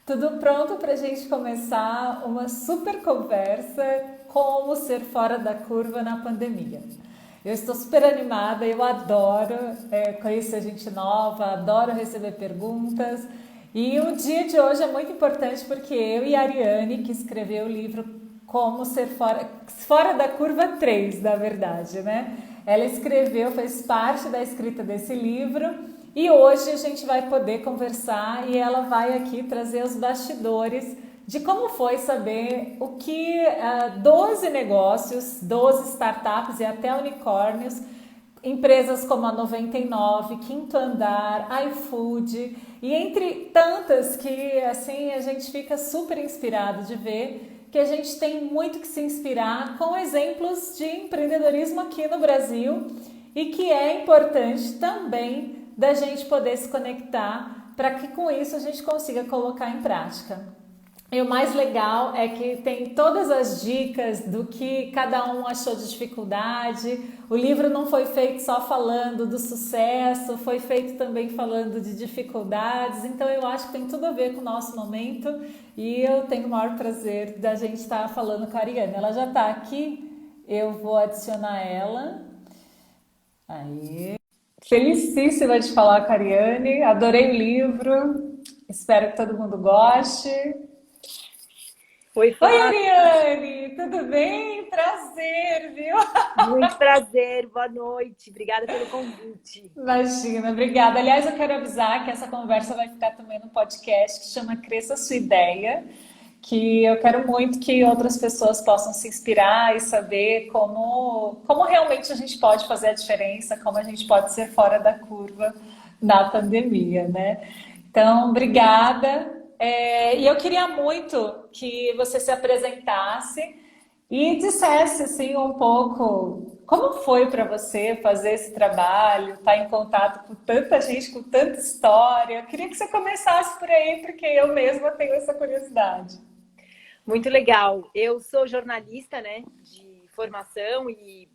Tudo pronto para a gente começar uma super conversa como ser fora da curva na pandemia. Eu estou super animada, eu adoro conhecer gente nova, adoro receber perguntas. E o dia de hoje é muito importante porque eu e a Ariane, que escreveu o livro Como Ser Fora da Curva 3, na verdade, né? Ela escreveu, fez parte da escrita desse livro e hoje a gente vai poder conversar e ela vai aqui trazer os bastidores de como foi saber o que 12 negócios, 12 startups e até unicórnios, empresas como a 99, Quinto Andar, iFood e entre tantas que assim a gente fica super inspirado de ver que a gente tem muito que se inspirar com exemplos de empreendedorismo aqui no Brasil e que é importante também da gente poder se conectar para que com isso a gente consiga colocar em prática. E o mais legal é que tem todas as dicas do que cada um achou de dificuldade. O livro não foi feito só falando do sucesso, foi feito também falando de dificuldades. Então eu acho que tem tudo a ver com o nosso momento e eu tenho o maior prazer da gente estar falando com a Ariane. Ela já está aqui, eu vou adicionar ela. Aí. Felicíssima de falar com a Ariane, adorei o livro, espero que todo mundo goste. Oi, Oi, Flávia, Ariane, tudo bem? Prazer, viu? muito prazer, boa noite, obrigada pelo convite. Imagina, obrigada. Aliás, eu quero avisar que essa conversa vai ficar também no podcast que chama Cresça Sua Ideia, que eu quero muito que outras pessoas possam se inspirar e saber como realmente a gente pode fazer a diferença, como a gente pode ser fora da curva na pandemia, né? Então, obrigada. E eu queria muito que você se apresentasse e dissesse assim um pouco como foi para você fazer esse trabalho, estar em contato com tanta gente, com tanta história. Eu queria que você começasse por aí, porque eu mesma tenho essa curiosidade. Muito legal. Eu sou jornalista, né, de formação e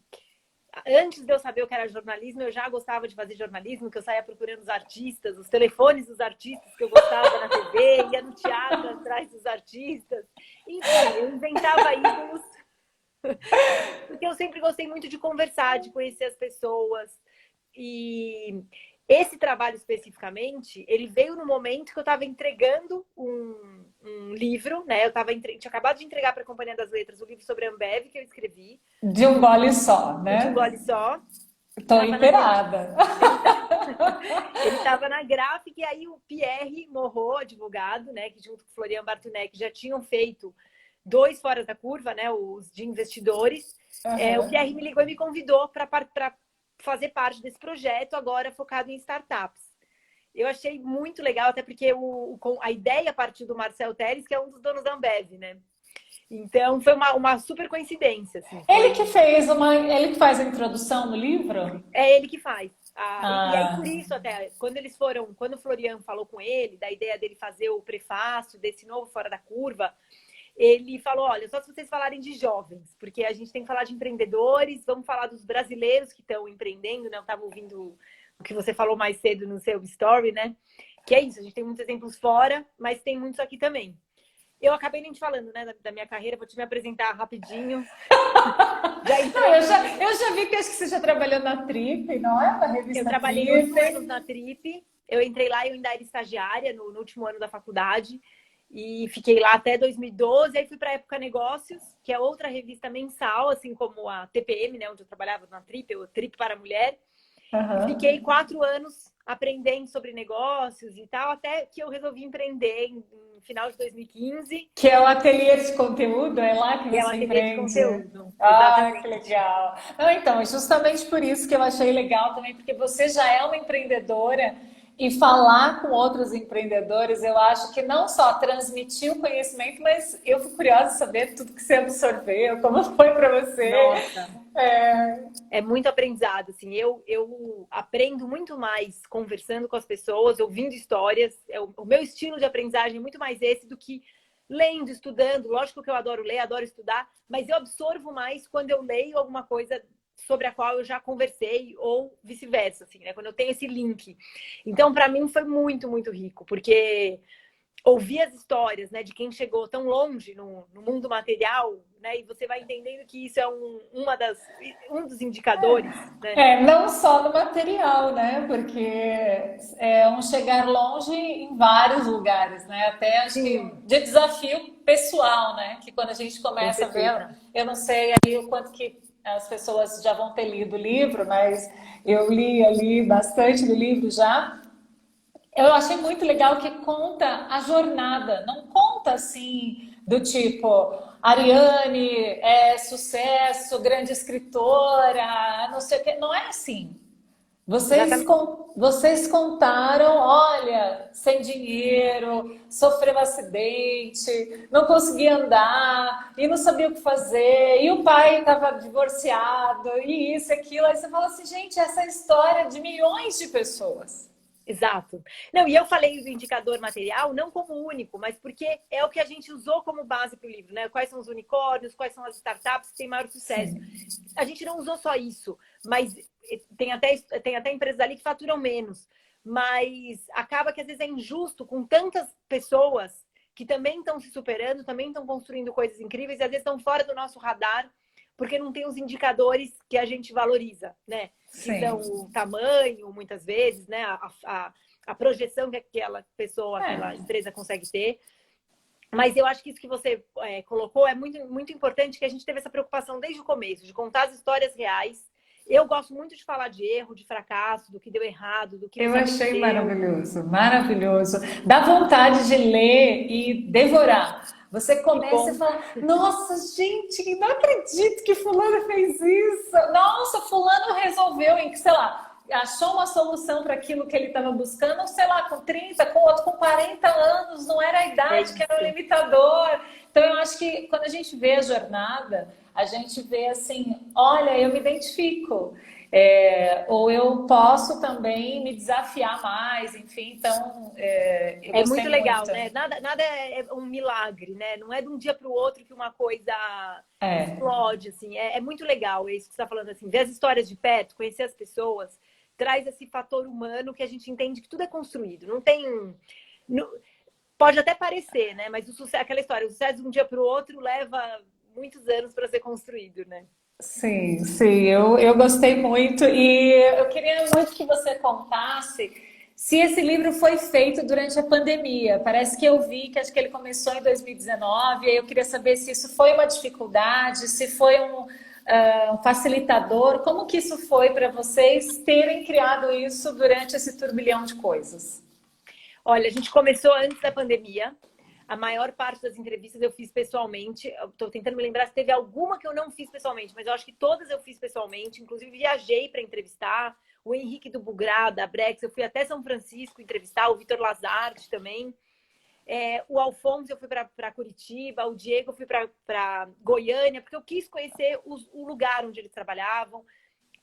antes de eu saber o que era jornalismo, eu já gostava de fazer jornalismo, que eu saía procurando os artistas, os telefones dos artistas que eu gostava na TV, ia no teatro atrás dos artistas. Enfim, eu inventava ídolos, porque eu sempre gostei muito de conversar, de conhecer as pessoas. E esse trabalho especificamente, ele veio no momento que eu estava entregando um livro, né? Tinha acabado de entregar para a Companhia das Letras o livro sobre a Ambev que eu escrevi, De um gole só, de um né? gole só. Estou Tava na gra... inteirada. Ele estava na gráfica e aí o Pierre Morro, advogado, né, que junto com o Florian Bartunek já tinham feito dois Fora da Curva, né, os de investidores. O Uhum. Pierre me ligou e me convidou para fazer parte desse projeto, agora focado em startups. Eu achei muito legal, até porque a ideia partiu do Marcel Teres, que é um dos donos da Ambev, né? Então, foi uma super coincidência, assim. Ele que faz a introdução no livro? É ele que faz. E aí, Ah, por isso, até, quando o Florian falou com ele, da ideia dele fazer o prefácio desse novo Fora da Curva, ele falou, olha, só se vocês falarem de jovens, porque a gente tem que falar de empreendedores, vamos falar dos brasileiros que estão empreendendo, né? Eu estava ouvindo o que você falou mais cedo no seu story, né? Que é isso, a gente tem muitos exemplos fora, mas tem muitos aqui também. Eu acabei nem te falando, né, da minha carreira, vou te me apresentar rapidinho. Já não, entrei. eu já vi que acho que você já trabalhou na Trip, não é? Na Eu revista trabalhei Trip. 8 anos na Trip. Eu entrei lá e eu ainda era estagiária no último ano da faculdade. E fiquei lá até 2012. Aí fui para a Época Negócios, que é outra revista mensal, assim como a TPM, né, onde eu trabalhava na Trip, o Trip para a Mulher. E fiquei Uhum. 4 anos aprendendo sobre negócios e tal, até que eu resolvi empreender em final de 2015. Que é o ateliê de conteúdo, é lá que E é um você ateliê de empreende. conteúdo. Ah, que Exatamente. legal. Não, então, justamente por isso que eu achei legal também, porque você já é uma empreendedora e falar com outros empreendedores, eu acho que não só transmitir o conhecimento, mas eu fico curiosa de saber tudo que você absorveu, como foi para você. Nossa, É, é muito aprendizado, assim, eu aprendo muito mais conversando com as pessoas, ouvindo histórias, o meu estilo de aprendizagem é muito mais esse do que lendo, estudando, lógico que eu adoro ler, adoro estudar, mas eu absorvo mais quando eu leio alguma coisa sobre a qual eu já conversei ou vice-versa, assim, né, quando eu tenho esse link. Então, para mim foi muito, muito rico, porque ouvir as histórias, né, de quem chegou tão longe no mundo material, né, e você vai entendendo que isso é um dos indicadores, né? Não só no material, né? Porque é um chegar longe em vários lugares, né? Até acho que Sim, de desafio pessoal, né? Que quando a gente com começa a ver, certeza. eu não sei aí o quanto que as pessoas já vão ter lido o livro, mas eu li ali bastante do livro já. Eu achei muito legal que conta a jornada, não conta assim do tipo Ariane é sucesso, grande escritora, não sei o que, não é assim. Exatamente. Vocês contaram, olha, sem dinheiro, sofreu um acidente, não conseguia andar e não sabia o que fazer, e o pai estava divorciado, e isso, aquilo. Aí você fala assim, gente, essa é a história de milhões de pessoas. Exato. Não, e eu falei do indicador material não como único, mas porque é o que a gente usou como base para o livro, né? Quais são os unicórnios, quais são as startups que têm maior sucesso. Sim. A gente não usou só isso, mas tem até empresas ali que faturam menos. Mas acaba que às vezes é injusto com tantas pessoas que também estão se superando, também estão construindo coisas incríveis e às vezes estão fora do nosso radar, porque não tem os indicadores que a gente valoriza, né? Que são Sim. o tamanho, muitas vezes, né? A projeção que aquela pessoa, aquela É. empresa consegue ter. Mas eu acho que isso que você colocou é muito, muito importante, que a gente teve essa preocupação desde o começo, de contar as histórias reais. Eu gosto muito de falar de erro, de fracasso, do que deu errado, do que Eu nos achei arrependeu. maravilhoso, maravilhoso. Dá vontade de ler e devorar. Você Que começa e bom. fala: Nossa, gente, não acredito que Fulano fez isso. Nossa, Fulano resolveu, em que, sei lá, achou uma solução para aquilo que ele estava buscando, sei lá, com 30, com outro com 40 anos, não era a É idade que era o isso. limitador. Então, eu acho que quando a gente vê a jornada, a gente vê assim: olha, eu me identifico. Ou eu posso também me desafiar mais, enfim, então eu É gostei muito muito. legal, né? Nada é um milagre, né? Não é de um dia para o outro que uma coisa É, explode, assim. É muito legal isso que você está falando, assim. Ver as histórias de perto, conhecer as pessoas, traz esse fator humano que a gente entende que tudo é construído. Não tem... não- pode até parecer, né? Mas o sucesso, aquela história, o sucesso de um dia para o outro leva muitos anos para ser construído, né? sim, sim, eu gostei muito e eu queria muito que você contasse se esse livro foi feito durante a pandemia. Parece que eu vi que acho que ele começou em 2019, e aí eu queria saber se isso foi uma dificuldade, se foi um facilitador, como que isso foi para vocês terem criado isso durante esse turbilhão de coisas? Olha, a gente começou antes da pandemia. A maior parte das entrevistas eu fiz pessoalmente. Estou tentando me lembrar se teve alguma que eu não fiz pessoalmente, mas eu acho que todas eu fiz pessoalmente. Inclusive, viajei para entrevistar o Henrique do Bugrá, da Brex. Eu fui até São Francisco entrevistar o Vitor Lazarte também. O Alfonso eu fui para Curitiba, o Diego eu fui para Goiânia, porque eu quis conhecer o lugar onde eles trabalhavam.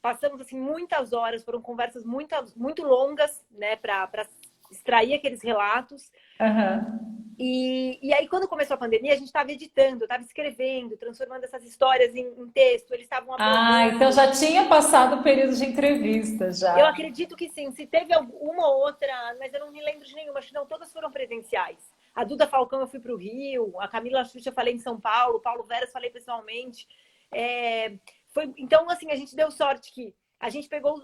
Passamos assim muitas horas, foram conversas muito longas, né, para extrair aqueles relatos. Aham. E aí, quando começou a pandemia, a gente estava editando, estava escrevendo, transformando essas histórias em texto, eles estavam Ah, então aprovando. já tinha passado o período de entrevistas Eu já. acredito que sim, se teve uma ou outra, mas eu não me lembro de nenhuma, acho que não, todas foram presenciais. A Duda Falcão eu fui para o Rio, a Camila Xuxa eu falei em São Paulo, Paulo Veras falei pessoalmente. Então, assim, a gente deu sorte que a gente pegou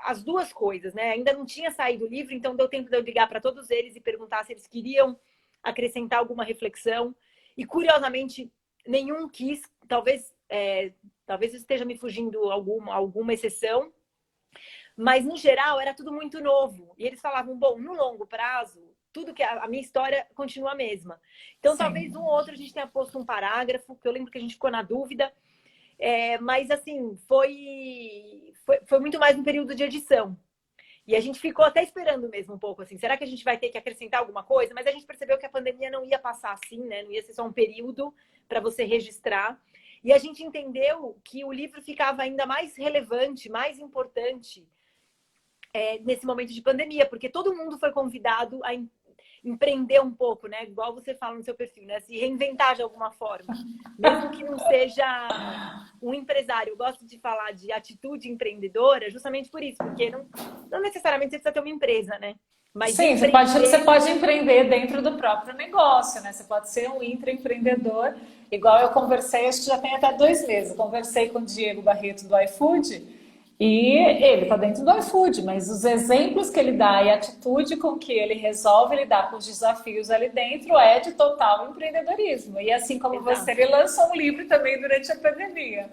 as duas coisas, né? Ainda não tinha saído o livro, então deu tempo de eu ligar para todos eles e perguntar se eles queriam acrescentar alguma reflexão. E, curiosamente, nenhum quis. Talvez esteja me fugindo alguma exceção. Mas, no geral, era tudo muito novo. E eles falavam, bom, no longo prazo, tudo que a minha história continua a mesma. Então, talvez um ou Sim. outro a gente tenha posto um parágrafo, que eu lembro que a gente ficou na dúvida. Mas, assim, foi muito mais um período de edição. E a gente ficou até esperando mesmo um pouco, assim, será que a gente vai ter que acrescentar alguma coisa? Mas a gente percebeu que a pandemia não ia passar assim, né? Não ia ser só um período para você registrar. E a gente entendeu que o livro ficava ainda mais relevante, mais importante nesse momento de pandemia, porque todo mundo foi convidado a empreender um pouco, né? Igual você fala no seu perfil, né? Se reinventar de alguma forma. Mesmo que não seja um empresário. Eu gosto de falar de atitude empreendedora justamente por isso, porque não necessariamente você precisa ter uma empresa, né? Mas Sim, você pode empreender dentro do próprio negócio, né? Você pode ser um intraempreendedor, igual eu conversei, acho que já tem até 2 meses. Eu conversei com o Diego Barreto do iFood e ele está dentro do iFood, mas os exemplos que ele dá e a atitude com que ele resolve lidar com os desafios ali dentro é de total empreendedorismo. E assim como você, Exato. ele lançou um livro também durante a pandemia.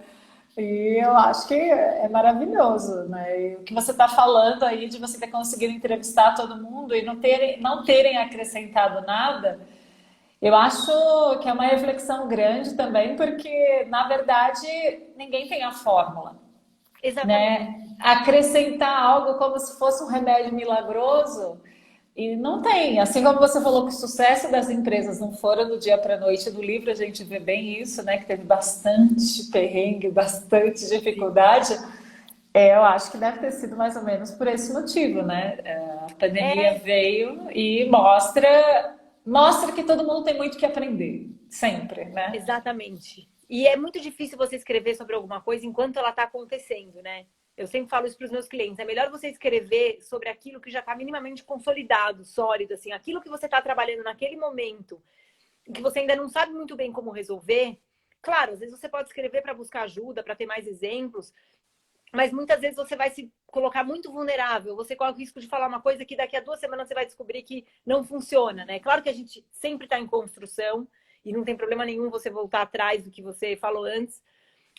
E eu acho que é maravilhoso, né? E o que você está falando aí de você ter conseguido entrevistar todo mundo e não terem acrescentado nada, eu acho que é uma reflexão grande também, porque, na verdade, ninguém tem a fórmula, Exatamente. né? Acrescentar algo como se fosse um remédio milagroso e não tem. Assim como você falou que o sucesso das empresas não foram do dia para a noite, do livro a gente vê bem isso, né? Que teve bastante perrengue, bastante dificuldade. Eu acho que deve ter sido mais ou menos por esse motivo, né? A pandemia É, veio e mostra que todo mundo tem muito que aprender, sempre, né? exatamente. E é muito difícil você escrever sobre alguma coisa enquanto ela está acontecendo, né? Eu sempre falo isso para os meus clientes. É melhor você escrever sobre aquilo que já está minimamente consolidado, sólido, assim, aquilo que você está trabalhando naquele momento, que você ainda não sabe muito bem como resolver. Claro, às vezes você pode escrever para buscar ajuda, para ter mais exemplos, mas muitas vezes você vai se colocar muito vulnerável. Você corre o risco de falar uma coisa que daqui a 2 semanas você vai descobrir que não funciona, né? Claro que a gente sempre está em construção e não tem problema nenhum você voltar atrás do que você falou antes.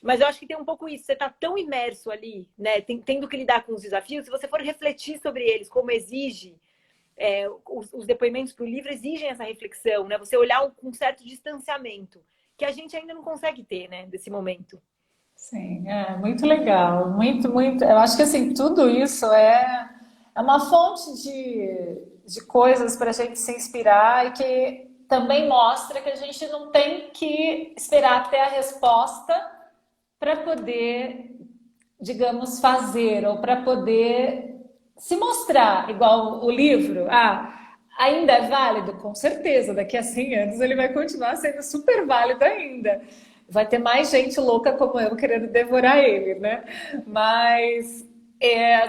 Mas eu acho que tem um pouco isso. Você está tão imerso ali, né? Tendo que lidar com os desafios. Se você for refletir sobre eles, como exige os depoimentos para o livro, exigem essa reflexão, né? Você olhar com um certo distanciamento, que a gente ainda não consegue ter, né? Desse momento. Sim, é muito legal, muito, muito. Eu acho que assim, tudo isso é uma fonte de coisas para a gente se inspirar e que também mostra que a gente não tem que esperar ter a resposta para poder, digamos, fazer ou para poder se mostrar, igual o livro. Ah, ainda é válido? Com certeza, daqui a 100 anos ele vai continuar sendo super válido ainda. Vai ter mais gente louca como eu querendo devorar ele, né? Mas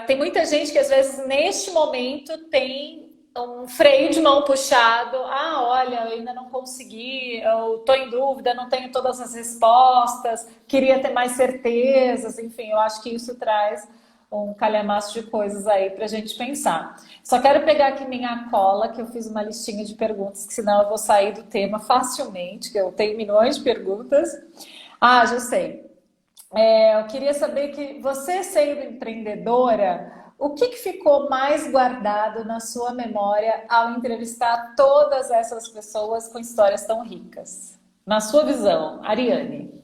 tem muita gente que às vezes neste momento tem um freio de mão puxado. Ah, olha, eu ainda não consegui, eu estou em dúvida, não tenho todas as respostas, queria ter mais certezas. Enfim, eu acho que isso traz um calhamaço de coisas aí para a gente pensar. Só quero pegar aqui minha cola, que eu fiz uma listinha de perguntas, que senão eu vou sair do tema facilmente, que eu tenho milhões de perguntas. Ah, já sei. Eu queria saber que você, sendo empreendedora, o que ficou mais guardado na sua memória ao entrevistar todas essas pessoas com histórias tão ricas? Na sua visão, Ariane.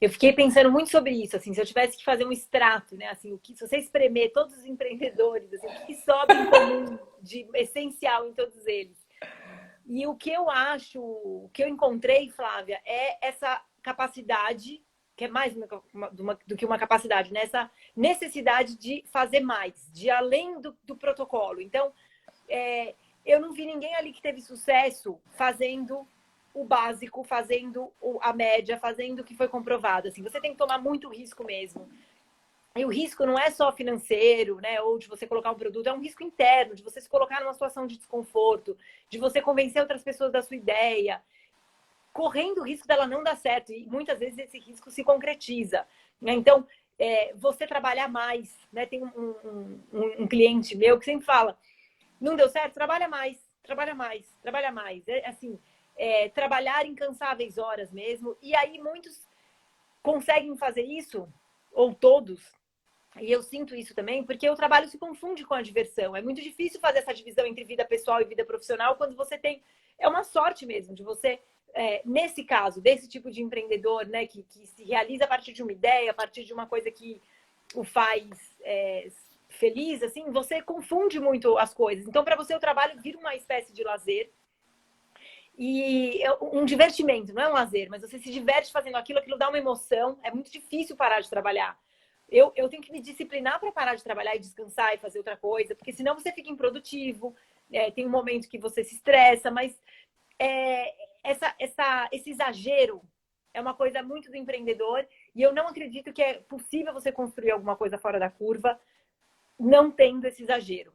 Eu fiquei pensando muito sobre isso, assim, se eu tivesse que fazer um extrato, né, assim, se você espremer todos os empreendedores, assim, o que sobra em comum de essencial em todos eles. E o que eu acho, o que eu encontrei, Flávia, é essa capacidade, que é mais do que uma capacidade, né? Essa necessidade de fazer mais, de além do protocolo. Então, eu não vi ninguém ali que teve sucesso fazendo o básico, fazendo a média, fazendo o que foi comprovado. Assim, você tem que tomar muito risco mesmo. E o risco não é só financeiro, né? Ou de você colocar um produto, é um risco interno, de você se colocar numa situação de desconforto, de você convencer outras pessoas da sua ideia, correndo o risco dela não dar certo. E muitas vezes esse risco se concretiza. Né? Então, você trabalhar mais, né? Tem um cliente meu que sempre fala: não deu certo? Trabalha mais, trabalha mais, trabalha mais. Assim, trabalhar incansáveis horas mesmo. E aí muitos conseguem fazer isso, ou todos, e eu sinto isso também, porque o trabalho se confunde com a diversão. É muito difícil fazer essa divisão entre vida pessoal e vida profissional quando você tem... É uma sorte mesmo de você, nesse caso, desse tipo de empreendedor, né, que se realiza a partir de uma ideia, a partir de uma coisa que o faz feliz, assim, você confunde muito as coisas. Então, para você, o trabalho vira uma espécie de lazer e um divertimento, não é um lazer, mas você se diverte fazendo aquilo, aquilo dá uma emoção. É muito difícil parar de trabalhar. Eu tenho que me disciplinar para parar de trabalhar e descansar e fazer outra coisa, porque senão você fica improdutivo, tem um momento que você se estressa, mas esse exagero é uma coisa muito do empreendedor e eu não acredito que é possível você construir alguma coisa fora da curva não tendo esse exagero.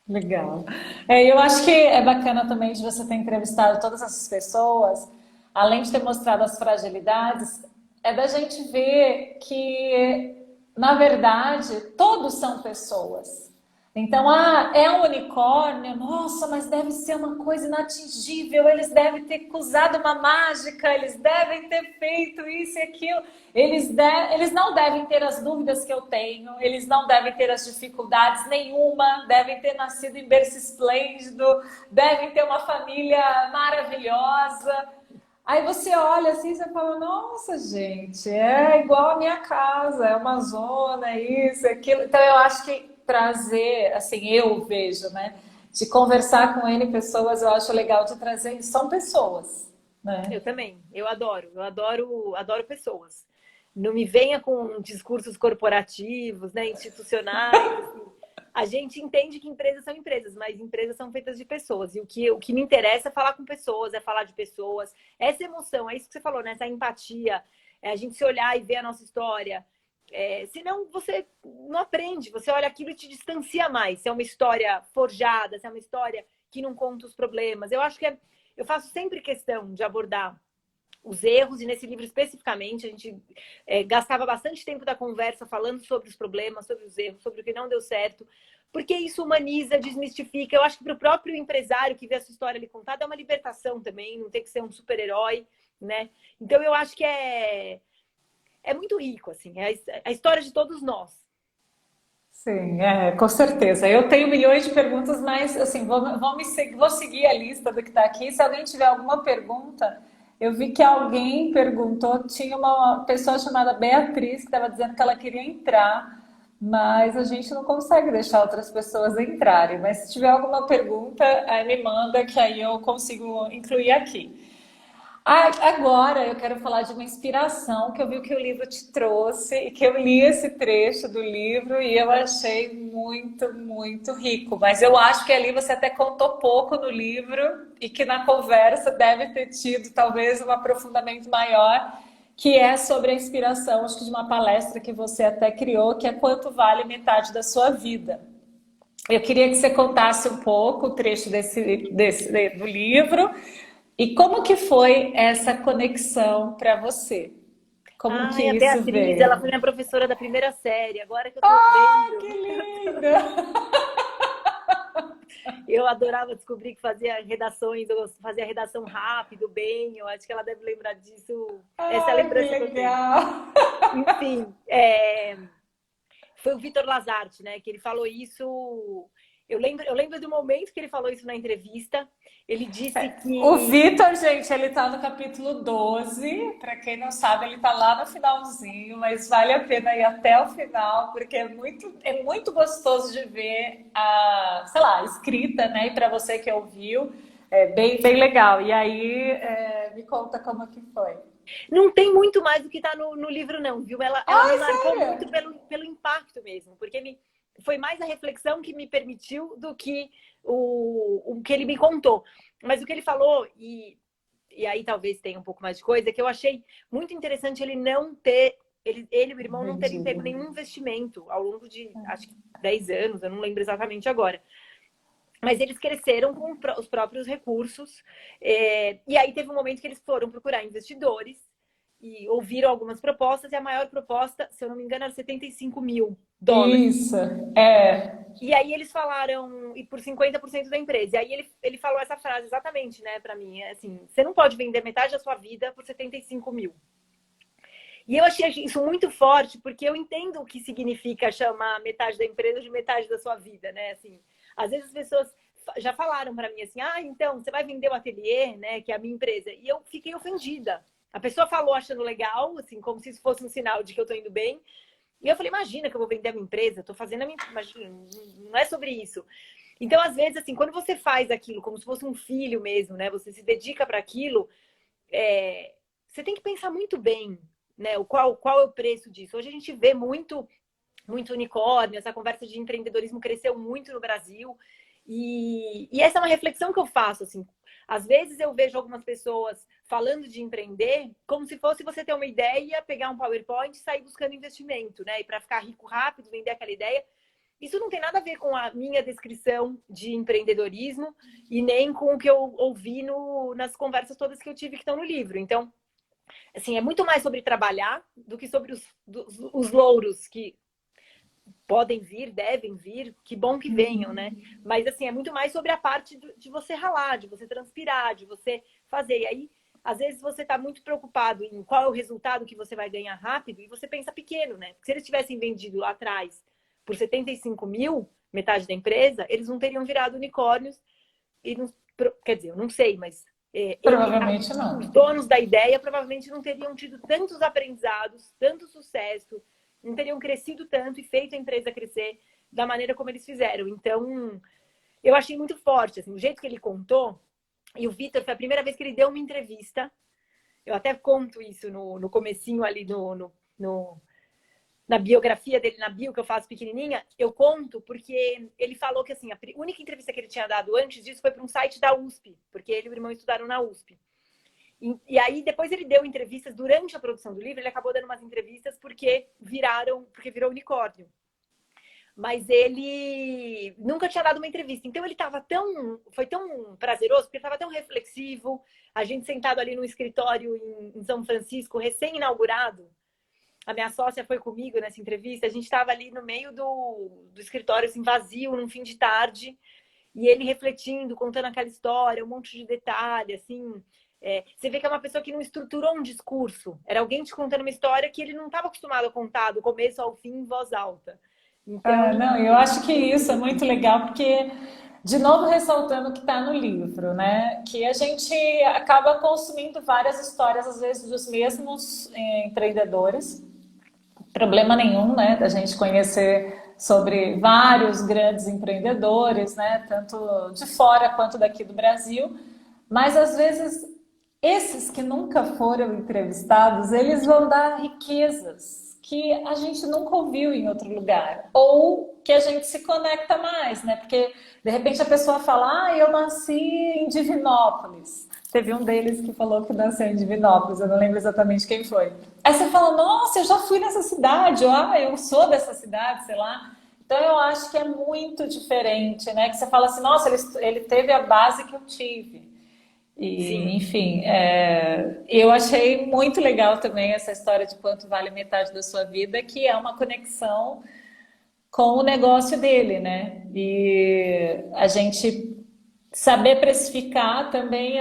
Legal. Eu acho que é bacana também de você ter entrevistado todas essas pessoas, além de ter mostrado as fragilidades, é da gente ver que, na verdade, todos são pessoas. Então, é um unicórnio, nossa, mas deve ser uma coisa inatingível, eles devem ter usado uma mágica, eles devem ter feito isso e aquilo. Eles não devem ter as dúvidas que eu tenho, eles não devem ter as dificuldades nenhuma, devem ter nascido em berço esplêndido, devem ter uma família maravilhosa. Aí você olha assim e você fala, nossa, gente, é igual a minha casa, é uma zona, é isso, é aquilo. Então eu acho que trazer, assim, eu vejo, né? De conversar com N pessoas, eu acho legal de trazer, são pessoas, Eu né? também, adoro pessoas. Não me venha com discursos corporativos, né, institucionais, assim. A gente entende que empresas são empresas, mas empresas são feitas de pessoas. E o que me interessa é falar com pessoas, é falar de pessoas. Essa emoção, é isso que você falou, né? Essa empatia, é a gente se olhar e ver a nossa história. Senão você não aprende, você olha aquilo e te distancia mais. Se é uma história forjada, se é uma história que não conta os problemas. Eu acho que eu faço sempre questão de abordar os erros, e nesse livro especificamente, a gente gastava bastante tempo da conversa falando sobre os problemas, sobre os erros, sobre o que não deu certo, porque isso humaniza, desmistifica. Eu acho que para o próprio empresário que vê a sua história ali contada, é uma libertação também, não tem que ser um super-herói, né? Então eu acho que é muito rico, assim, é a história de todos nós. Sim, com certeza. Eu tenho milhões de perguntas, mas assim, vou seguir a lista do que está aqui. Se alguém tiver alguma pergunta, eu vi que alguém perguntou, tinha uma pessoa chamada Beatriz que estava dizendo que ela queria entrar, mas a gente não consegue deixar outras pessoas entrarem. Mas se tiver alguma pergunta, aí me manda que aí eu consigo incluir aqui. Agora eu quero falar de uma inspiração que eu vi que o livro te trouxe e que eu li esse trecho do livro e eu achei muito, muito rico. Mas eu acho que ali você até contou pouco no livro e que na conversa deve ter tido talvez um aprofundamento maior, que é sobre a inspiração, acho que de uma palestra que você até criou, que é Quanto Vale Metade da Sua Vida. Eu queria que você contasse um pouco o trecho do livro e como que foi essa conexão para você? Como que Ai, a isso Beatriz, ela foi veio? minha professora da primeira série, agora que eu tô Ah, que vendo. linda! Eu adorava descobrir que fazia redações, eu fazia redação rápido, bem. Eu acho que ela deve lembrar disso. Essa é a Ai, que lembrança que eu tenho. legal! Enfim, foi o Vitor Lazarte, né? Que ele falou isso. Eu lembro do momento que ele falou isso na entrevista. Ele disse O que. Vitor, gente, ele tá no capítulo 12. Para quem não sabe, ele tá lá no finalzinho, mas vale a pena ir até o final, porque é muito gostoso de ver a, sei lá, a escrita, né? E para você que ouviu, é bem, bem legal. E aí, me conta como que foi. Não tem muito mais do que está no livro, não, viu? Ela me Ai, marcou muito sério? pelo impacto mesmo, porque foi mais a reflexão que me permitiu do que o que ele me contou. Mas o que ele falou, e aí talvez tenha um pouco mais de coisa, é que eu achei muito interessante ele não ter, ele e o irmão não terem pego Entendi. nenhum investimento ao longo de, acho que 10 anos, eu não lembro exatamente agora. Mas eles cresceram com os próprios recursos. E aí teve um momento que eles foram procurar investidores e ouviram algumas propostas, e a maior proposta, se eu não me engano, era US$ 75 mil. Isso, é. E aí eles falaram, e por 50% da empresa. E aí ele falou essa frase exatamente, né, pra mim. É assim, você não pode vender metade da sua vida por 75 mil. E eu achei isso muito forte, porque eu entendo o que significa chamar metade da empresa de metade da sua vida, né? Assim, às vezes as pessoas já falaram para mim assim, então, você vai vender o ateliê, né, que é a minha empresa. E eu fiquei ofendida. A pessoa falou achando legal, assim, como se isso fosse um sinal de que eu tô indo bem. E eu falei, imagina que eu vou vender a minha empresa, eu tô fazendo a minha... Imagina, não é sobre isso. Então, às vezes, assim, quando você faz aquilo como se fosse um filho mesmo, né, você se dedica para aquilo, você tem que pensar muito bem, né? Qual é o preço disso? Hoje a gente vê muito unicórnio, essa conversa de empreendedorismo cresceu muito no Brasil. E essa é uma reflexão que eu faço, assim. Às vezes eu vejo algumas pessoas falando de empreender como se fosse você ter uma ideia, pegar um PowerPoint e sair buscando investimento, né? E para ficar rico rápido, vender aquela ideia. isso não tem nada a ver com a minha descrição de empreendedorismo e nem com o que eu ouvi nas conversas todas que eu tive que estão no livro. Então, assim, é muito mais sobre trabalhar do que sobre os louros que podem vir, devem vir, que bom que venham, né? Mas, assim, é muito mais sobre a parte de você ralar, de você transpirar, de você fazer. E aí, às vezes, você está muito preocupado em qual é o resultado que você vai ganhar rápido e você pensa pequeno, né? Porque se eles tivessem vendido lá atrás por 75 mil, metade da empresa, eles não teriam virado unicórnios. E não, quer dizer, eu não sei, mas Provavelmente não. os donos da ideia provavelmente não teriam tido tantos aprendizados, tanto sucesso, não teriam crescido tanto e feito a empresa crescer da maneira como eles fizeram. Então, eu achei muito forte, assim, o jeito que ele contou. E o Vitor, foi a primeira vez que ele deu uma entrevista. Eu até conto isso no comecinho ali, na biografia dele, na bio que eu faço pequenininha. Eu conto porque ele falou que, assim, a única entrevista que ele tinha dado antes disso foi para um site da USP, porque ele e o irmão estudaram na USP. E aí, depois ele deu entrevistas durante a produção do livro, ele acabou dando umas entrevistas porque virou unicórnio. Mas ele nunca tinha dado uma entrevista. Então ele foi tão prazeroso, porque ele estava tão reflexivo. A gente sentado ali no escritório em São Francisco, recém-inaugurado. A minha sócia foi comigo nessa entrevista. A gente estava ali no meio do escritório, assim, vazio, num fim de tarde. E ele refletindo, contando aquela história, um monte de detalhe, assim. Você vê que é uma pessoa que não estruturou um discurso. Era alguém te contando uma história que ele não estava acostumado a contar, do começo ao fim, em voz alta. Então, Não, eu acho que isso é muito legal, porque, de novo, ressaltando o que está no livro, né? Que a gente acaba consumindo várias histórias, às vezes, dos mesmos empreendedores. Problema nenhum, né? Da gente conhecer sobre vários grandes empreendedores, né? Tanto de fora quanto daqui do Brasil. Mas, às vezes, esses que nunca foram entrevistados, eles vão dar riquezas que a gente nunca ouviu em outro lugar, ou que a gente se conecta mais, né? Porque de repente a pessoa fala, eu nasci em Divinópolis. Teve um deles que falou que nasceu em Divinópolis, eu não lembro exatamente quem foi. Aí você fala, nossa, eu já fui nessa cidade, ou eu sou dessa cidade, sei lá. Então eu acho que é muito diferente, né? Que você fala assim, nossa, ele teve a base que eu tive. E, sim. enfim, eu achei muito legal também essa história de quanto vale metade da sua vida, que é uma conexão com o negócio dele, né? E a gente saber precificar também,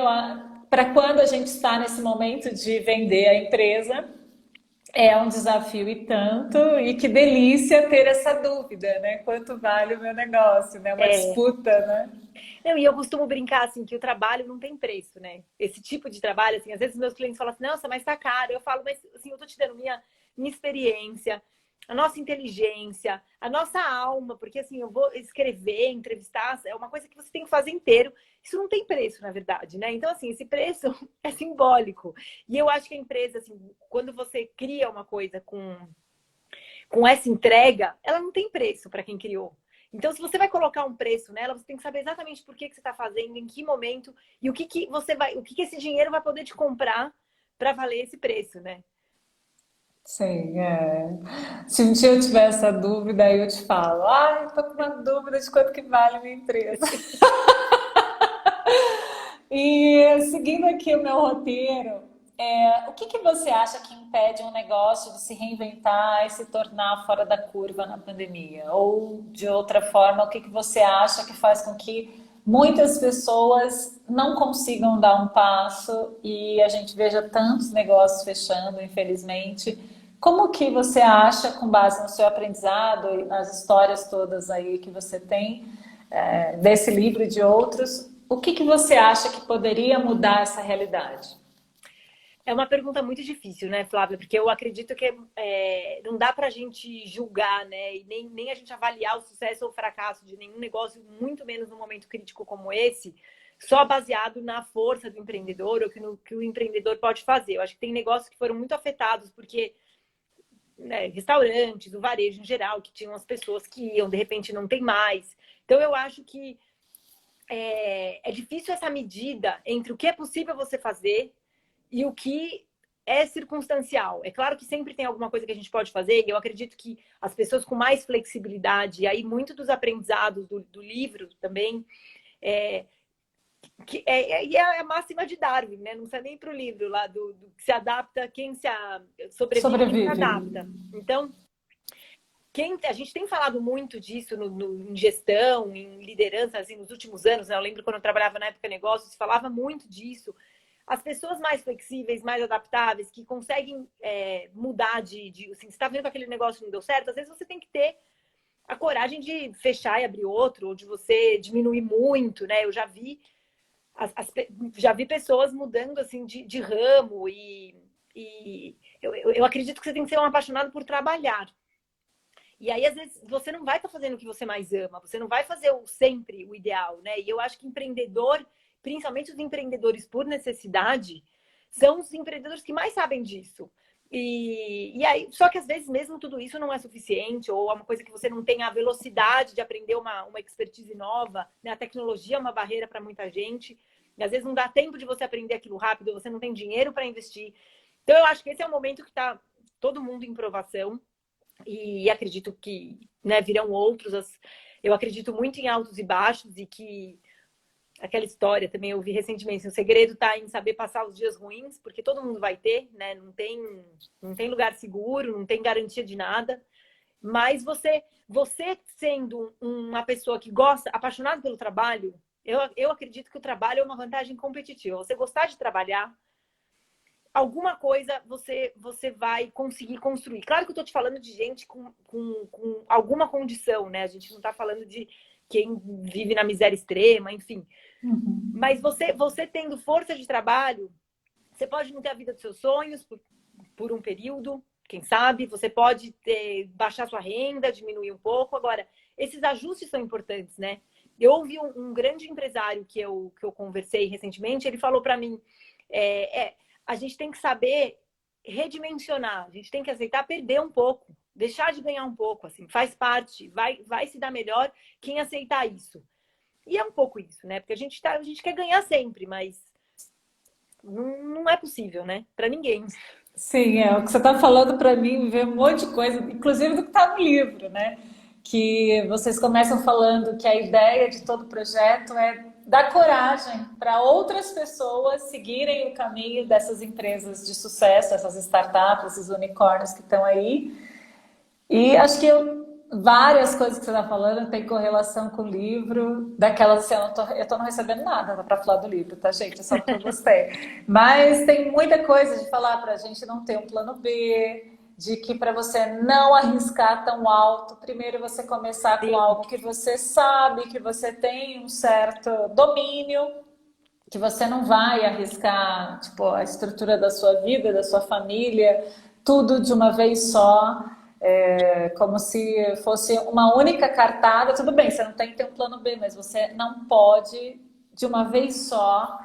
para quando a gente está nesse momento de vender a empresa, é um desafio e tanto, e que delícia ter essa dúvida, né? Quanto vale o meu negócio, né? Uma disputa, né? Não, e eu costumo brincar, assim, que o trabalho não tem preço, né? Esse tipo de trabalho, assim, às vezes meus clientes falam assim, nossa, mas tá caro. Eu falo, mas, assim, eu tô te dando minha experiência, a nossa inteligência, a nossa alma, porque, assim, eu vou escrever, entrevistar, é uma coisa que você tem que fazer inteiro. Isso não tem preço, na verdade, né? Então, assim, esse preço é simbólico. E eu acho que a empresa, assim, quando você cria uma coisa com essa entrega, ela não tem preço para quem criou. Então, se você vai colocar um preço nela, você tem que saber exatamente por que você está fazendo, em que momento e o que esse dinheiro vai poder te comprar para valer esse preço, né? Sim, se um dia eu tiver essa dúvida, aí eu te falo, eu tô com uma dúvida de quanto que vale minha empresa. E seguindo aqui o meu roteiro, o que que você acha que impede um negócio de se reinventar e se tornar fora da curva na pandemia? Ou, de outra forma, o que que você acha que faz com que muitas pessoas não consigam dar um passo e a gente veja tantos negócios fechando, infelizmente? Como que você acha, com base no seu aprendizado e nas histórias todas aí que você tem, desse livro e de outros, o que que você acha que poderia mudar essa realidade? É uma pergunta muito difícil, né, Flávia? Porque eu acredito que não dá para a gente julgar, né? E nem a gente avaliar o sucesso ou o fracasso de nenhum negócio, muito menos num momento crítico como esse, só baseado na força do empreendedor ou que o empreendedor pode fazer. Eu acho que tem negócios que foram muito afetados porque, né, restaurantes, o varejo em geral, que tinham as pessoas que iam, de repente não tem mais. Então eu acho que é difícil essa medida entre o que é possível você fazer e o que é circunstancial. É claro que sempre tem alguma coisa que a gente pode fazer, e eu acredito que as pessoas com mais flexibilidade, e aí muito dos aprendizados do livro também, é a máxima de Darwin, né? Não precisa nem para o livro lá do que se adapta, quem sobrevive, quem se adapta. Então, a gente tem falado muito disso em gestão, em liderança, assim, nos últimos anos, né? Eu lembro quando eu trabalhava na época negócios, falava muito disso. As pessoas mais flexíveis, mais adaptáveis, que conseguem mudar assim, você está vendo que aquele negócio não deu certo, às vezes você tem que ter a coragem de fechar e abrir outro, ou de você diminuir muito, né? Eu já vi pessoas mudando assim de ramo e eu acredito que você tem que ser um apaixonado por trabalhar. E aí, às vezes, você não vai estar fazendo o que você mais ama, você não vai fazer sempre o ideal, né? E eu acho que empreendedor, principalmente os empreendedores por necessidade, são os empreendedores que mais sabem disso. E aí, só que às vezes mesmo tudo isso não é suficiente, ou é uma coisa que você não tem a velocidade de aprender uma expertise nova, né? A tecnologia é uma barreira para muita gente, e às vezes não dá tempo de você aprender aquilo rápido, você não tem dinheiro para investir. Então eu acho que esse é o momento que está todo mundo em provação, e acredito que, né, virão outros. Eu acredito muito em altos e baixos, e que aquela história também eu vi recentemente, o segredo está em saber passar os dias ruins, porque todo mundo vai ter, né? Não tem lugar seguro, não tem garantia de nada. Mas você sendo uma pessoa que gosta, apaixonada pelo trabalho, eu acredito que o trabalho é uma vantagem competitiva. Você gostar de trabalhar, alguma coisa você vai conseguir construir. Claro que eu estou te falando de gente com alguma condição, né? A gente não está falando de quem vive na miséria extrema, enfim. Uhum. Mas você tendo força de trabalho, você pode não ter a vida dos seus sonhos por um período, quem sabe, você pode baixar sua renda, diminuir um pouco. Agora, esses ajustes são importantes, né? Eu ouvi um grande empresário que eu conversei recentemente, ele falou para mim, a gente tem que saber redimensionar, a gente tem que aceitar perder um pouco, deixar de ganhar um pouco, assim, faz parte, vai se dar melhor quem aceitar isso. E é um pouco isso, né? Porque a gente quer ganhar sempre, mas não é possível, né? Para ninguém. Sim, o que você está falando para mim, me vê um monte de coisa, inclusive do que está no livro, né? Que vocês começam falando que a ideia de todo o projeto é dar coragem para outras pessoas seguirem o caminho dessas empresas de sucesso, essas startups, esses unicórnios que estão aí. E acho que várias coisas que você está falando têm correlação com o livro, daquelas assim, eu tô não recebendo nada para falar do livro, tá, gente? É só porque eu gostei. Mas tem muita coisa de falar para a gente não ter um plano B, de que para você não arriscar tão alto, primeiro você começar com algo que você sabe, que você tem um certo domínio, que você não vai arriscar, tipo, a estrutura da sua vida, da sua família, tudo de uma vez só. Como se fosse uma única cartada. Tudo bem, você não tem que ter um plano B, mas você não pode de uma vez só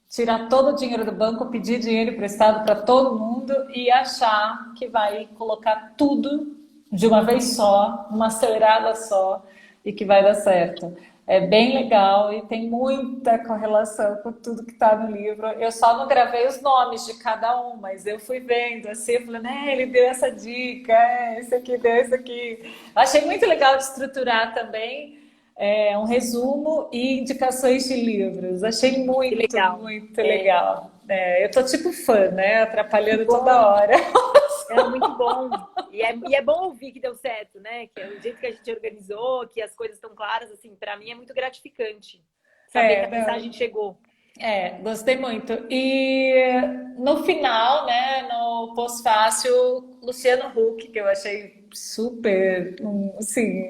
tirar todo o dinheiro do banco, pedir dinheiro emprestado para todo mundo e achar que vai colocar tudo de uma vez só, uma acelerada só, e que vai dar certo. É bem legal e tem muita correlação com tudo que está no livro. Eu só não gravei os nomes de cada um, mas eu fui vendo assim, eu falei, né, ele deu essa dica, esse aqui deu esse aqui. Achei muito legal de estruturar também um resumo e indicações de livros. Achei muito legal. Eu tô tipo fã, né, atrapalhando toda hora. É muito bom. E é bom ouvir que deu certo, né? Que é o jeito que a gente organizou, que as coisas estão claras, assim, para mim é muito gratificante saber que a mensagem chegou. Gostei muito. E no final, né, no pós-fácil, Luciano Huck, que eu achei super, assim,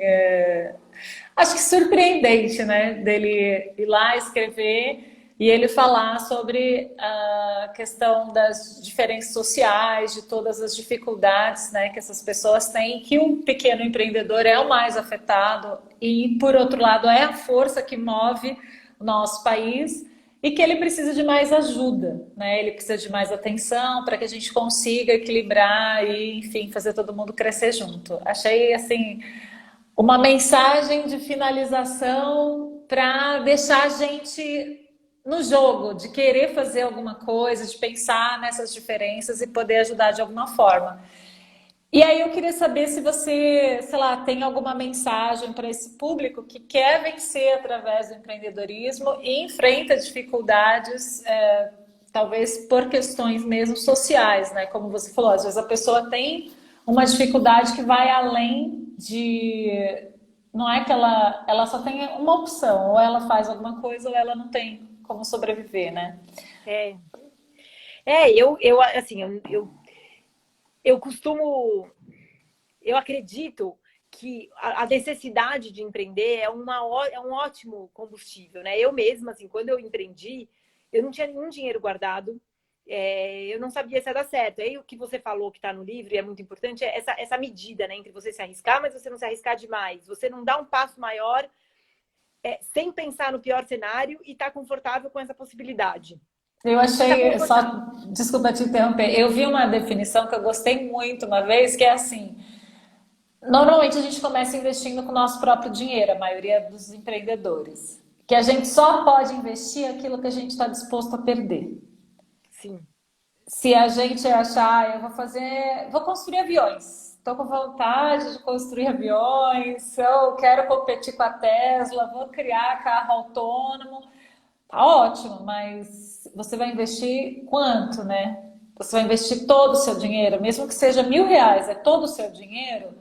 acho que surpreendente, né, dele ir lá escrever e ele falar sobre a questão das diferenças sociais, de todas as dificuldades, né, que essas pessoas têm, que o pequeno empreendedor é o mais afetado e, por outro lado, é a força que move o nosso país e que ele precisa de mais ajuda, né? Ele precisa de mais atenção para que a gente consiga equilibrar e, enfim, fazer todo mundo crescer junto. Achei, assim, uma mensagem de finalização para deixar a gente no jogo, de querer fazer alguma coisa, de pensar nessas diferenças e poder ajudar de alguma forma. E aí eu queria saber se você, sei lá, tem alguma mensagem para esse público que quer vencer através do empreendedorismo e enfrenta dificuldades, talvez por questões mesmo sociais, né? Como você falou, às vezes a pessoa tem uma dificuldade que vai além de... Não é que ela só tem uma opção, ou ela faz alguma coisa ou ela não tem como sobreviver, né? É, eu assim, eu costumo, eu acredito que a necessidade de empreender é um ótimo combustível, né? Eu mesma, assim, quando eu empreendi, eu não tinha nenhum dinheiro guardado, eu não sabia se ia dar certo. Aí o que você falou que está no livro e é muito importante é essa medida, né? Entre você se arriscar, mas você não se arriscar demais. Você não dá um passo maior sem pensar no pior cenário e estar confortável com essa possibilidade. Eu Tá achei, só confortável. desculpa te interromper, eu vi uma definição que eu gostei muito uma vez, que é assim: normalmente a gente começa investindo com o nosso próprio dinheiro, a maioria dos empreendedores. Que a gente só pode investir aquilo que a gente está disposto a perder. Sim. Se a gente achar, eu vou fazer, vou construir aviões. Estou com vontade de construir aviões, eu quero competir com a Tesla, vou criar carro autônomo. Tá ótimo, mas você vai investir quanto, né? Você vai investir todo o seu dinheiro, mesmo que seja R$ 1.000, é todo o seu dinheiro?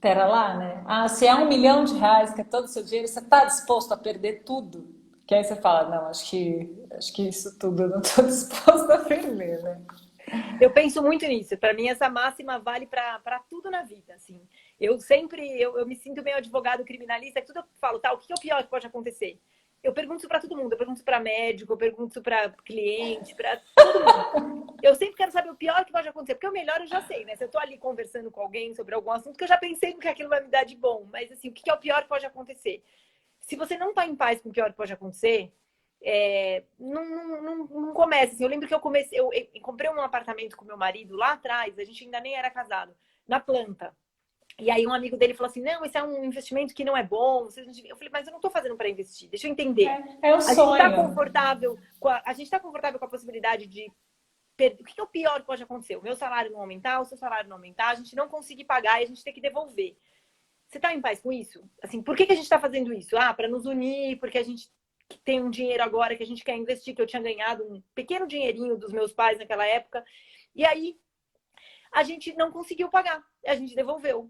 Pera lá, né? Ah, se é R$ 1 milhão, que é todo o seu dinheiro, você está disposto a perder tudo? Que aí você fala, não, acho que isso tudo eu não estou disposto a perder, né? Eu penso muito nisso. Para mim, essa máxima vale para tudo na vida. Assim, eu me sinto meio advogado criminalista. Que tudo eu falo, tá? O que é o pior que pode acontecer? Eu pergunto isso para todo mundo. Eu pergunto isso para médico, eu pergunto isso para cliente, para todo mundo. Eu sempre quero saber o pior que pode acontecer, porque o melhor eu já sei, né? Se eu tô ali conversando com alguém sobre algum assunto que eu já pensei no que aquilo vai me dar de bom, mas assim, o que é o pior que pode acontecer? Se você não tá em paz com o pior que pode acontecer, não comece. Assim, eu lembro que eu comprei um apartamento com meu marido lá atrás, a gente ainda nem era casado, na planta. E aí um amigo dele falou assim, não, esse é um investimento que não é bom. Eu falei, mas eu não tô fazendo para investir, deixa eu entender. É o A gente está sonho. confortável a gente está confortável com a possibilidade de o que é o pior que pode acontecer? O meu salário não aumentar, o seu salário não aumentar, a gente não conseguir pagar e a gente ter que devolver. Você está em paz com isso? Assim, por que a gente está fazendo isso? Ah, para nos unir, porque a gente tem um dinheiro agora que a gente quer investir, que eu tinha ganhado um pequeno dinheirinho dos meus pais naquela época. E aí a gente não conseguiu pagar, a gente devolveu.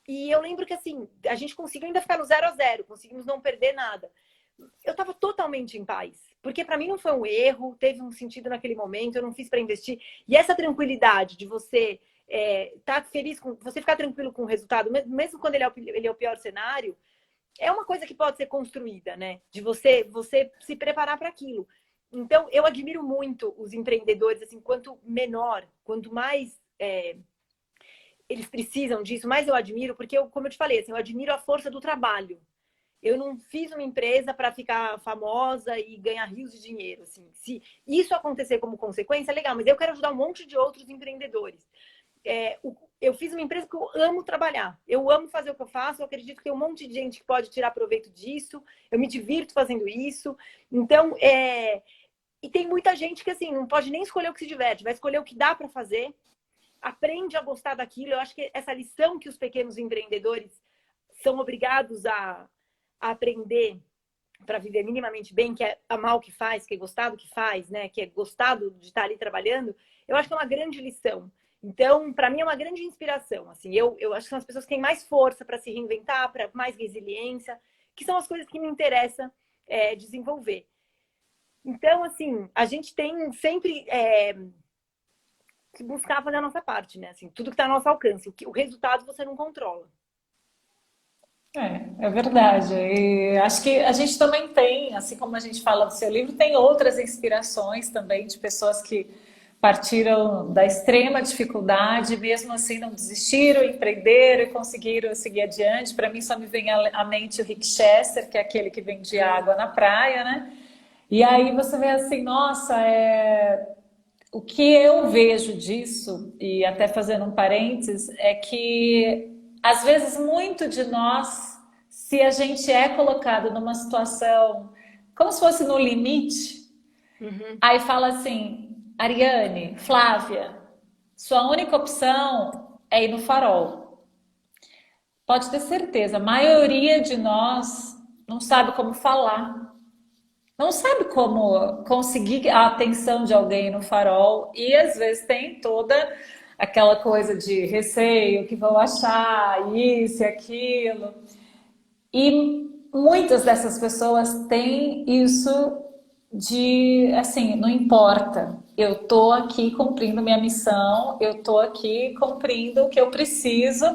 E eu lembro que assim, a gente conseguiu ainda ficar no 0-0, conseguimos não perder nada. Eu estava totalmente em paz, porque para mim não foi um erro, teve um sentido naquele momento, eu não fiz para investir. E essa tranquilidade de você tá feliz com você ficar tranquilo com o resultado, mesmo quando ele é o pior cenário, é uma coisa que pode ser construída, né? De você se preparar para aquilo. Então, eu admiro muito os empreendedores, assim, quanto menor, quanto mais eles precisam disso, mais eu admiro, porque, como eu te falei, assim, eu admiro a força do trabalho. Eu não fiz uma empresa para ficar famosa e ganhar rios de dinheiro. Assim. Se isso acontecer como consequência, legal, mas eu quero ajudar um monte de outros empreendedores. Eu fiz uma empresa que eu amo trabalhar, eu amo fazer o que eu faço, eu acredito que tem um monte de gente que pode tirar proveito disso, eu me divirto fazendo isso. Então, e tem muita gente que assim não pode nem escolher o que se diverte, vai escolher o que dá para fazer, aprende a gostar daquilo. Eu acho que essa lição que os pequenos empreendedores são obrigados a aprender para viver minimamente bem, que é amar o que faz, que é gostar do que faz, né? Que é gostar de estar ali trabalhando, eu acho que é uma grande lição. Então, para mim é uma grande inspiração. Assim, eu acho que são as pessoas que têm mais força para se reinventar, para mais resiliência, que são as coisas que me interessa desenvolver. Então, assim, a gente tem sempre que buscar fazer a nossa parte, né? Assim, tudo que está ao nosso alcance. O resultado você não controla. É verdade. E acho que a gente também tem, assim como a gente fala do seu livro, tem outras inspirações também de pessoas que partiram da extrema dificuldade, mesmo assim não desistiram, empreenderam e conseguiram seguir adiante. Para mim só me vem à mente o Rick Chester, que é aquele que vendia água na praia, né? E aí você vê assim, nossa, o que eu vejo disso, e até fazendo um parênteses, é que às vezes muito de nós, se a gente é colocado numa situação como se fosse no limite. Uhum. Aí fala assim, Ariane, Flávia, sua única opção é ir no Farol. Pode ter certeza, a maioria de nós não sabe como falar, não sabe como conseguir a atenção de alguém no Farol e às vezes tem toda aquela coisa de receio, que vão achar isso e aquilo. E muitas dessas pessoas têm isso de, assim, não importa, eu tô aqui cumprindo minha missão, eu tô aqui cumprindo o que eu preciso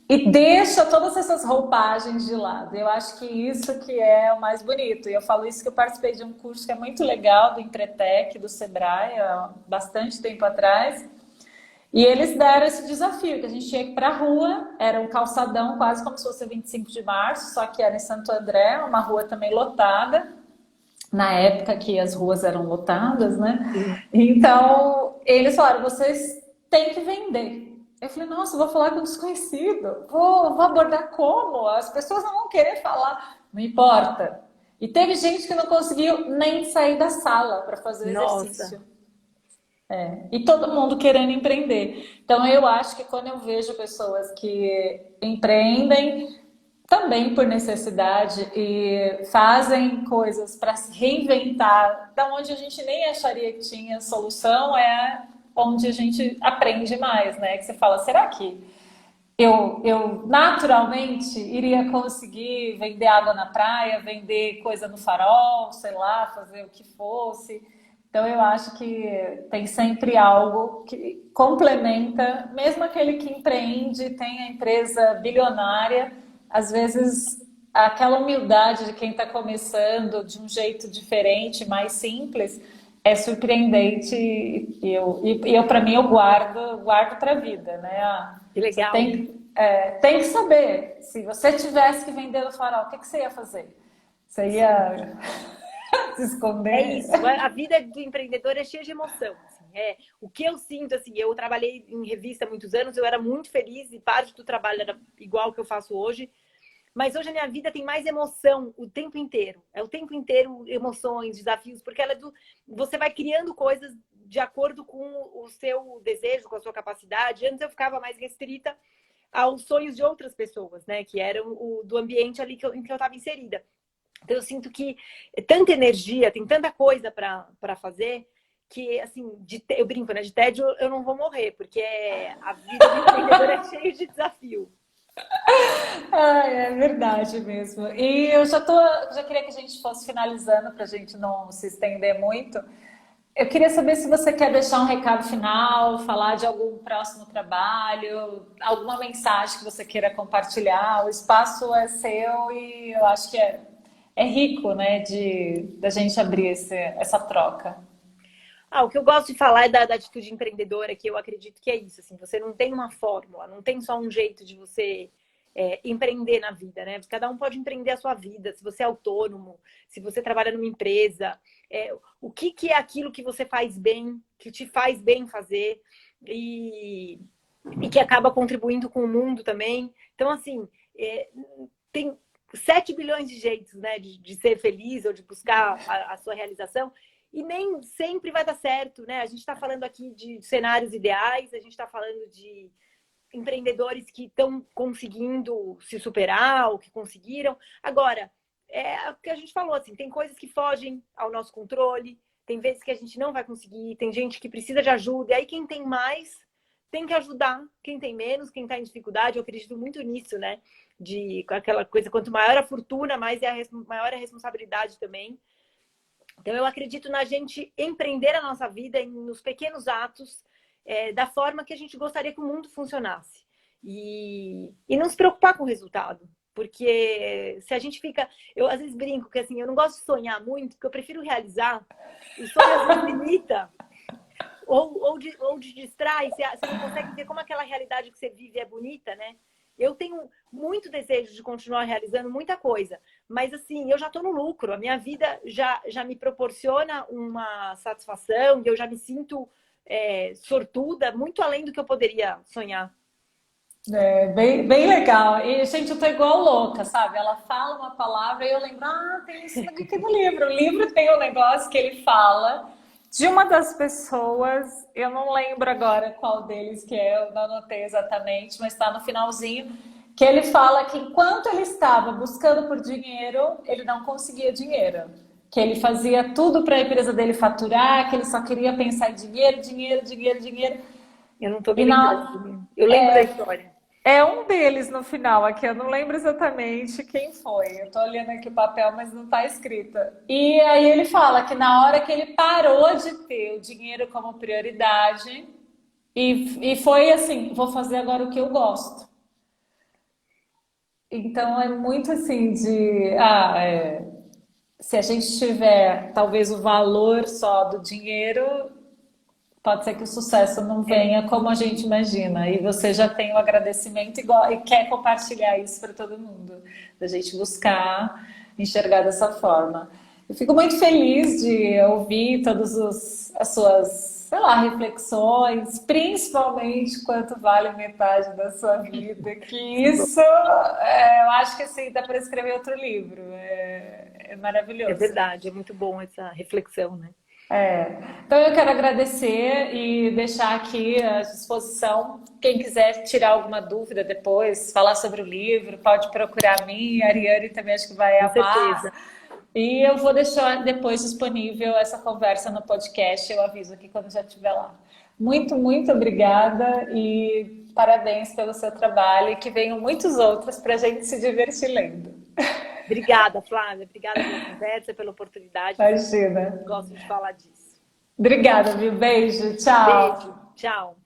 e deixa todas essas roupagens de lado. Eu acho que isso que é o mais bonito. E eu falo isso que eu participei de um curso que é muito legal do Empretec, do Sebrae, há bastante tempo atrás. E eles deram esse desafio, que a gente tinha que ir para a rua, era um calçadão quase como se fosse 25 de março, só que era em Santo André, uma rua também lotada, na época que as ruas eram lotadas, né? Sim. Então, eles falaram, vocês têm que vender. Eu falei, nossa, vou falar com um desconhecido, vou abordar como? As pessoas não vão querer falar, não importa. E teve gente que não conseguiu nem sair da sala para fazer o Nossa. exercício. E todo mundo querendo empreender. Então, eu acho que quando eu vejo pessoas que empreendem também por necessidade e fazem coisas para se reinventar, da onde a gente nem acharia que tinha solução, é onde a gente aprende mais, né? Que você fala, será que eu naturalmente iria conseguir vender água na praia, vender coisa no farol, sei lá, fazer o que fosse. Então eu acho que tem sempre algo que complementa, mesmo aquele que empreende, tem a empresa bilionária, às vezes aquela humildade de quem está começando de um jeito diferente, mais simples, é surpreendente e eu para mim eu guardo para a vida, né? Que Você legal. tem que saber. Se você tivesse que vender no farol, o que você ia fazer? Você Sim. ia se É esconder? isso. A vida do empreendedor é cheia de emoção. Assim. O que eu sinto, assim, eu trabalhei em revista há muitos anos, eu era muito feliz e parte do trabalho era igual ao que eu faço hoje. Mas hoje a minha vida tem mais emoção o tempo inteiro. É o tempo inteiro emoções, desafios, porque você vai criando coisas de acordo com o seu desejo, com a sua capacidade. Antes eu ficava mais restrita aos sonhos de outras pessoas, né? Que eram do ambiente ali em que eu estava inserida. Então eu sinto que é tanta energia, tem tanta coisa para fazer, que assim, eu brinco, né? De tédio eu não vou morrer, porque a vida do empreendedor é cheia de desafio. É verdade mesmo. E já queria que a gente fosse finalizando para a gente não se estender muito. Eu queria saber se você quer deixar um recado final, falar de algum próximo trabalho, alguma mensagem que você queira compartilhar. O espaço é seu e eu acho que é rico, né, da gente abrir essa troca. O que eu gosto de falar é da atitude empreendedora, que eu acredito que é isso. Assim, você não tem uma fórmula, não tem só um jeito de você empreender na vida, né? Cada um pode empreender a sua vida, se você é autônomo, se você trabalha numa empresa, o que é aquilo que você faz bem, que te faz bem fazer e que acaba contribuindo com o mundo também. Então, assim, tem 7 bilhões de jeitos, né, de ser feliz ou de buscar a sua realização. E nem sempre vai dar certo, né? A gente está falando aqui de cenários ideais, a gente está falando de empreendedores que estão conseguindo se superar ou que conseguiram. Agora, é o que a gente falou, assim, tem coisas que fogem ao nosso controle, tem vezes que a gente não vai conseguir, tem gente que precisa de ajuda, e aí quem tem mais tem que ajudar, quem tem menos, quem está em dificuldade, eu acredito muito nisso, né? De aquela coisa, quanto maior a fortuna, maior é a responsabilidade também. Então, eu acredito na gente empreender a nossa vida nos pequenos atos, da forma que a gente gostaria que o mundo funcionasse. E não se preocupar com o resultado. Porque se a gente fica... Eu às vezes brinco que assim, eu não gosto de sonhar muito, porque eu prefiro realizar. O sonho às vezes limita ou te distrai, você não consegue ver como aquela realidade que você vive é bonita, né? Eu tenho muito desejo de continuar realizando muita coisa, mas assim, eu já estou no lucro, a minha vida já me proporciona uma satisfação e eu já me sinto sortuda, muito além do que eu poderia sonhar. É bem, bem legal. E, gente, eu tô igual louca, sabe? Ela fala uma palavra e eu lembro, tem isso aqui no livro. O livro tem um negócio que ele fala de uma das pessoas, eu não lembro agora qual deles que é, eu não anotei exatamente, mas está no finalzinho, que ele fala que enquanto ele estava buscando por dinheiro, ele não conseguia dinheiro. Que ele fazia tudo para a empresa dele faturar, que ele só queria pensar em dinheiro, dinheiro, dinheiro, dinheiro. Eu não tô me E na, lembrando. Eu lembro da história. é um deles no final aqui, eu não lembro exatamente quem foi. Eu tô olhando aqui o papel, mas não tá escrito. E aí ele fala que na hora que ele parou de ter o dinheiro como prioridade e foi assim, vou fazer agora o que eu gosto. Então é muito assim de, se a gente tiver talvez o valor só do dinheiro, pode ser que o sucesso não É, venha como a gente imagina. E você já tem o agradecimento e quer compartilhar isso para todo mundo. Da gente buscar enxergar dessa forma. Eu fico muito feliz de ouvir as suas, sei lá, reflexões, principalmente quanto vale metade da sua vida. Que isso, eu acho que assim, dá para escrever outro livro. É é maravilhoso. verdade, é muito bom essa reflexão, né? Então eu quero agradecer e deixar aqui à disposição. Quem quiser tirar alguma dúvida depois, falar sobre o livro, pode procurar a mim, a Ariane também acho que vai Com amar. certeza. E eu vou deixar depois disponível essa conversa no podcast, eu aviso aqui quando já estiver lá. Muito, muito obrigada e parabéns pelo seu trabalho e que venham muitos outros para a gente se divertir lendo. Obrigada, Flávia. Obrigada pela conversa, pela oportunidade. Imagina. Gosto de falar disso. Obrigada, viu? Beijo, tchau. Beijo. Tchau.